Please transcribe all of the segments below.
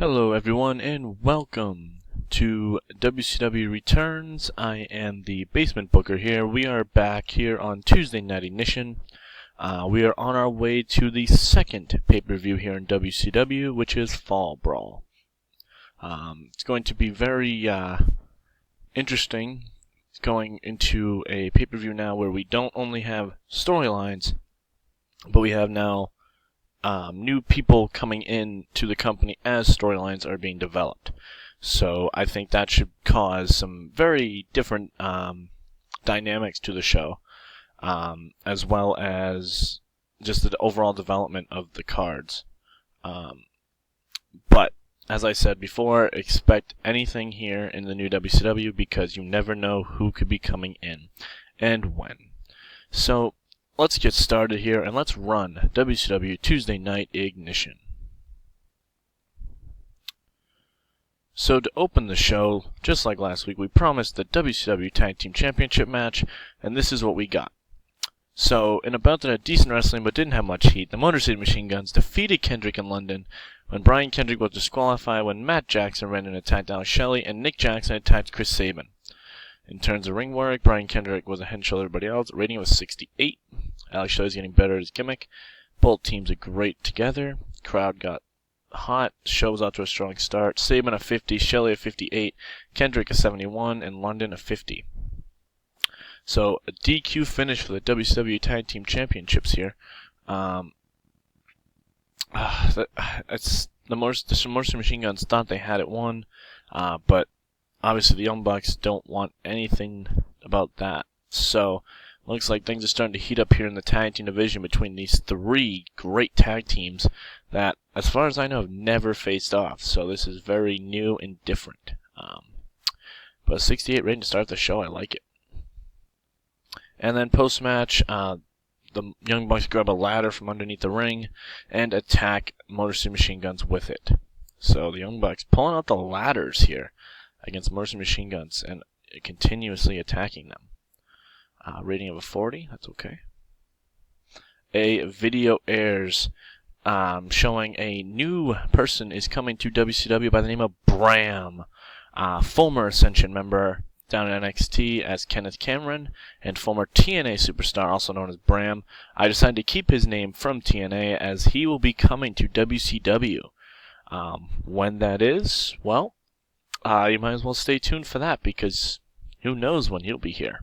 Hello everyone and welcome to WCW Returns. I am the Basement Booker here. We are back here on Tuesday Night Ignition. We are on our way to the second pay-per-view here in WCW, which is Fall Brawl. It's going to be very interesting going into a pay-per-view now where we don't only have storylines, but we have now new people coming in to the company as storylines are being developed. So I think that should cause some very different dynamics to the show, as well as just the overall development of the cards. But as I said before, expect anything here in the new WCW because you never know who could be coming in and when. So let's get started here and let's run WCW Tuesday Night Ignition. So to open the show, just like last week, we promised the WCW Tag Team Championship match, and this is what we got. So, in a bout that had decent wrestling but didn't have much heat, the Motor City Machine Guns defeated Kendrick in London when Brian Kendrick was disqualified when Matt Jackson ran and attacked Alex Shelley and Nick Jackson attacked Chris Sabin. In terms of ring work, Brian Kendrick was ahead and shouldered everybody else. Rating was 68. Alex Shelley's getting better at his gimmick. Both teams are great together. Crowd got hot. Show was out to a strong start. Sabin a 50, Shelley a 58, Kendrick a 71, and London a 50. So a DQ finish for the WCW Tag Team Championships here. It's the Morrison Machine Guns thought they had it won, but obviously the Young Bucks don't want anything about that. So looks like things are starting to heat up here in the tag team division between these three great tag teams that, as far as I know, have never faced off. So this is very new and different. But 68 rating to start the show, I like it. And then post-match, the Young Bucks grab a ladder from underneath the ring and attack Motor City Machine Guns with it. So the Young Bucks pulling out the ladders here against Motor City Machine Guns and continuously attacking them. Rating of a 40, that's okay. A video airs showing a new person is coming to WCW by the name of Bram. Former Ascension member down in NXT as Kenneth Cameron, and former TNA superstar also known as Bram. I decided to keep his name from TNA as he will be coming to WCW. When that is, well, you might as well stay tuned for that because who knows when he'll be here.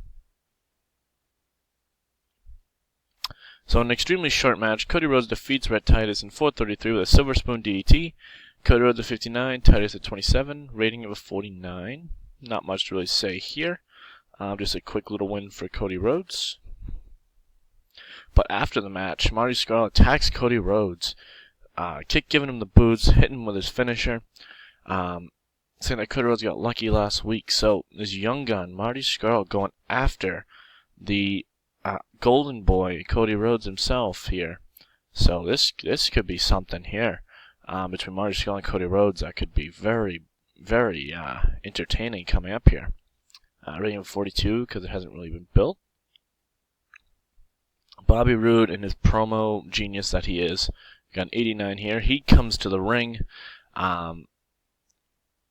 So an extremely short match, Cody Rhodes defeats Rhett Titus in 4:33 with a Silver Spoon DDT. Cody Rhodes at 59, Titus at 27, rating of a 49. Not much to really say here. Just a quick little win for Cody Rhodes. But after the match, Marty Scurll attacks Cody Rhodes. Giving him the boots, hitting him with his finisher. Saying that Cody Rhodes got lucky last week. So this young gun, Marty Scurll, going after the golden boy, Cody Rhodes himself here. So this could be something here. Between Marty Scurll and Cody Rhodes, that could be very entertaining coming up here. Rating of 42 because it hasn't really been built. Bobby Roode and his promo genius that he is, got an 89 here. He comes to the ring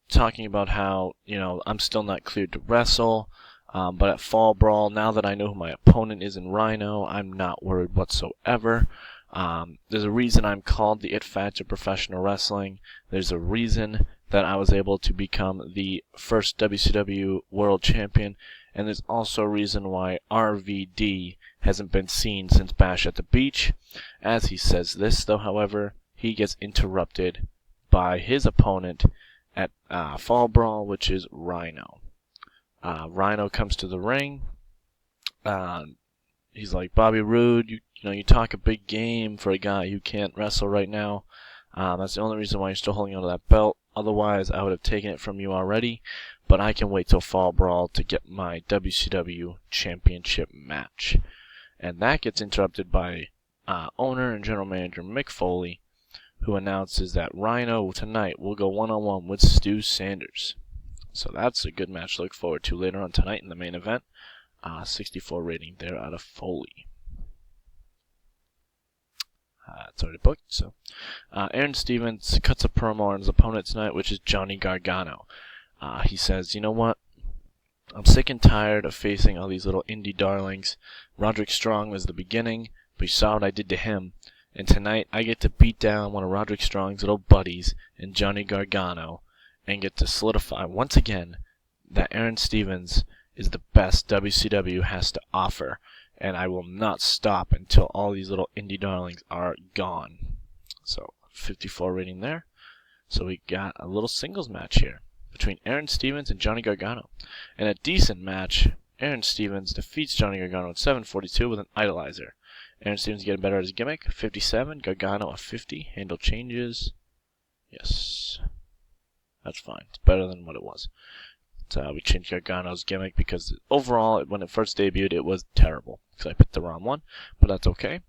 talking about how, I'm still not cleared to wrestle, but at Fall Brawl, now that I know who my opponent is in Rhino, I'm not worried whatsoever. There's a reason I'm called the It Factor Professional Wrestling. There's a reason that I was able to become the first WCW World Champion, and there's also a reason why RVD hasn't been seen since Bash at the Beach. As he says this, though, however, he gets interrupted by his opponent at Fall Brawl, which is Rhino. Rhino comes to the ring. He's like, Bobby Roode, you talk a big game for a guy who can't wrestle right now. That's the only reason why you're still holding onto that belt. Otherwise, I would have taken it from you already. But I can wait till Fall Brawl to get my WCW Championship match. And that gets interrupted by owner and general manager Mick Foley, who announces that Rhino tonight will go one-on-one with Stu Sanders. So that's a good match to look forward to later on tonight in the main event. 64 rating there out of Foley. It's already booked. So Aaron Stevens cuts a promo on his opponent tonight, which is Johnny Gargano. He says, you know what? I'm sick and tired of facing all these little indie darlings. Roderick Strong was the beginning, but you saw what I did to him. And tonight I get to beat down one of Roderick Strong's little buddies in Johnny Gargano and get to solidify once again that Aaron Stevens is the best WCW has to offer. And I will not stop until all these little indie darlings are gone. So 54 rating there. So we got a little singles match here between Aaron Stevens and Johnny Gargano. And a decent match. Aaron Stevens defeats Johnny Gargano at 7:42 with an idolizer. Aaron Stevens getting better at his gimmick. 57. Gargano a 50. Handle changes. Yes. That's fine. It's better than what it was. We changed Gargano's gimmick because overall, when it first debuted, it was terrible. Because I picked the wrong one. But that's okay.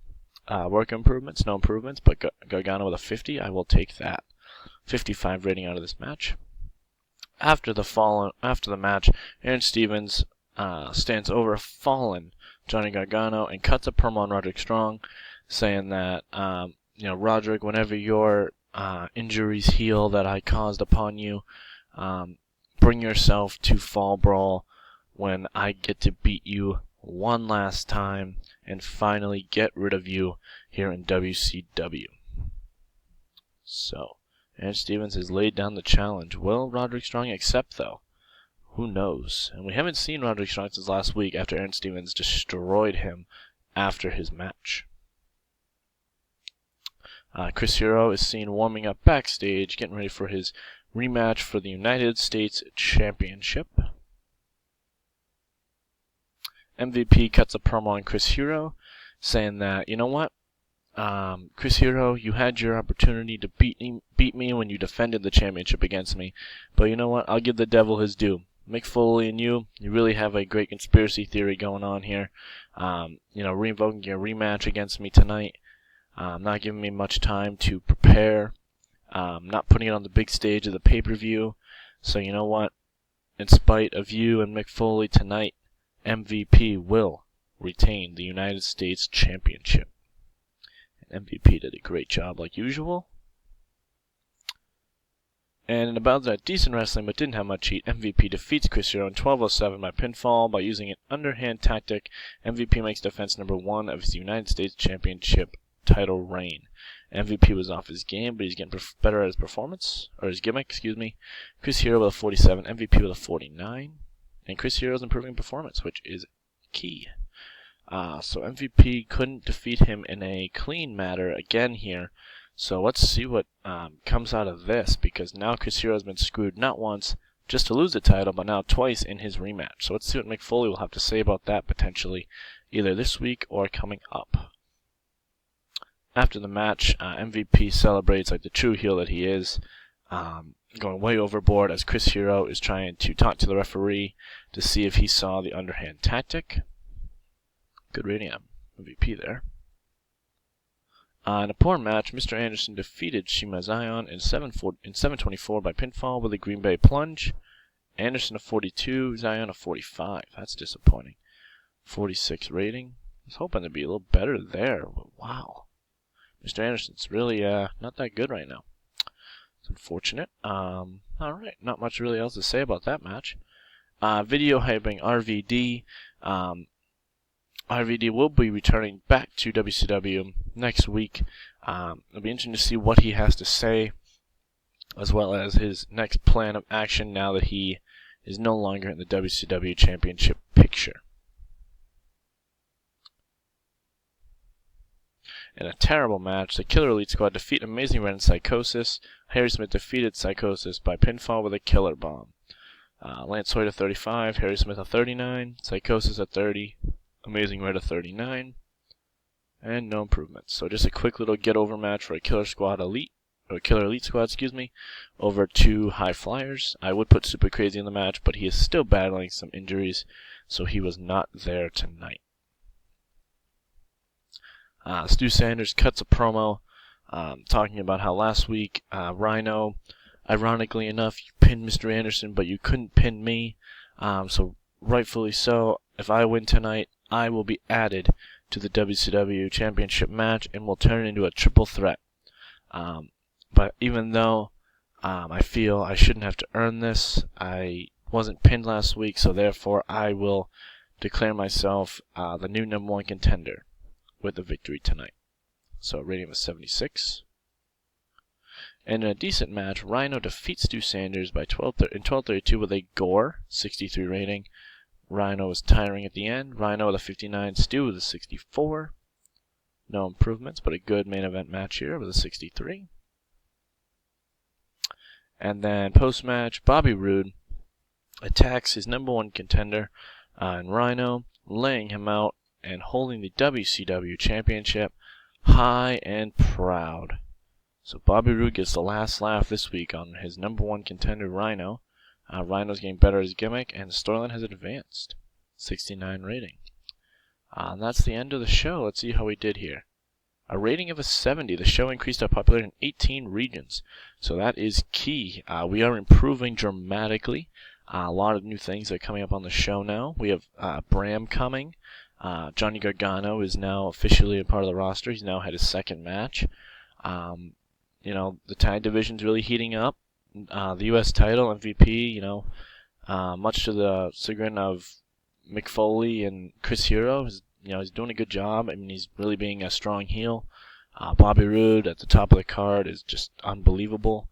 Work improvements, no improvements. But Gargano with a 50, I will take that. 55 rating out of this match. After the match, Aaron Stevens stands over a fallen Johnny Gargano and cuts a promo on Roderick Strong, saying that Roderick, whenever your injuries heal that I caused upon you, bring yourself to Fall Brawl when I get to beat you one last time and finally get rid of you here in WCW. So Aaron Stevens has laid down the challenge. Will Roderick Strong accept, though? Who knows? And we haven't seen Roderick Strong since last week after Aaron Stevens destroyed him after his match. Chris Hero is seen warming up backstage, getting ready for his rematch for the United States Championship. MVP cuts a promo on Chris Hero, saying that, you know what? Chris Hero, you had your opportunity to beat me when you defended the championship against me. But you know what? I'll give the devil his due. Mick Foley and you really have a great conspiracy theory going on here. Reinvoking your rematch against me tonight. Not giving me much time to prepare. Not putting it on the big stage of the pay-per-view. So you know what? In spite of you and Mick Foley tonight, MVP will retain the United States Championship. MVP did a great job like usual. And in about that decent wrestling but didn't have much heat, MVP defeats Chris Hero in 12:07 by pinfall by using an underhand tactic. MVP makes defense number 1 of his United States Championship title reign. MVP was off his game, but he's getting better at his performance, or his gimmick, excuse me. Chris Hero with a 47, MVP with a 49. And Chris Hero's improving performance, which is key. So MVP couldn't defeat him in a clean manner again here. So let's see what comes out of this, because now Chris Hero has been screwed not once just to lose the title, but now twice in his rematch. So let's see what Mick Foley will have to say about that potentially, either this week or coming up. After the match, MVP celebrates like the true heel that he is, going way overboard as Chris Hero is trying to talk to the referee to see if he saw the underhand tactic. Good rating on MVP there. In a poor match, Mr. Anderson defeated Shima Zion in 7:24 by pinfall with a Green Bay plunge. Anderson a 42, Zion a 45. That's disappointing. 46 rating. I was hoping to be a little better there, but wow. Mr. Anderson's really not that good right now. It's unfortunate. Alright, not much really else to say about that match. Video hyping RVD. RVD will be returning back to WCW next week. It'll be interesting to see what he has to say, as well as his next plan of action now that he is no longer in the WCW Championship picture. In a terrible match, the Killer Elite Squad defeat Amazing Red and Psychosis. Harry Smith defeated Psychosis by pinfall with a Killer Bomb. Lance Hoyt a 35, Harry Smith a 39, Psychosis a 30, Amazing Red a 39, and no improvements. So just a quick little get-over match for a Killer Elite Squad, over 2 High Flyers. I would put Super Crazy in the match, but he is still battling some injuries, so he was not there tonight. Stu Sanders cuts a promo talking about how last week Rhino, ironically enough, you pinned Mr. Anderson, but you couldn't pin me. So rightfully so, if I win tonight, I will be added to the WCW Championship match and will turn into a triple threat. But even though I feel I shouldn't have to earn this, I wasn't pinned last week, so therefore I will declare myself the new #1 contender with the victory tonight. So a rating of 76. And in a decent match, Rhino defeats Stu Sanders by 12:32 with a gore 63 rating. Rhino was tiring at the end. Rhino with a 59, Stu with a 64. No improvements, but a good main event match here with a 63. And then post-match, Bobby Roode attacks his #1 contender in Rhino, laying him out and holding the WCW Championship high and proud. So Bobby Roode gets the last laugh this week on his #1 contender Rhino. Rhino's getting better at his gimmick, and the storyline has advanced. 69 rating. And that's the end of the show. Let's see how we did here. A rating of a 70. The show increased our popularity in 18 regions. So that is key. We are improving dramatically. A lot of new things are coming up on the show now. We have Bram coming. Johnny Gargano is now officially a part of the roster. He's now had his second match. The tag division's really heating up. The U.S. title, MVP, much to the chagrin of Mick Foley and Chris Hero, he's doing a good job. I mean, he's really being a strong heel. Bobby Roode at the top of the card is just unbelievable.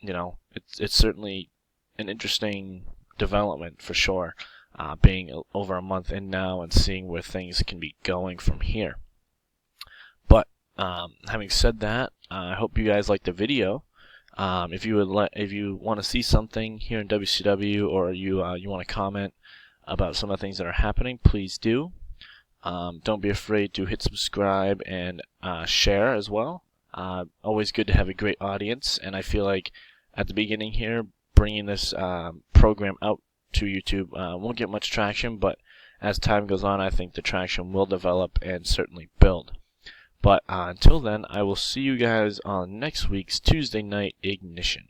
It's certainly an interesting development for sure, being over a month in now and seeing where things can be going from here. But having said that, I hope you guys liked the video. If you want to see something here in WCW, or you want to comment about some of the things that are happening, please do. Don't be afraid to hit subscribe and share as well. Always good to have a great audience, and I feel like at the beginning here, bringing this program out to YouTube won't get much traction, but as time goes on, I think the traction will develop and certainly build. But until then, I will see you guys on next week's Tuesday Night Ignition.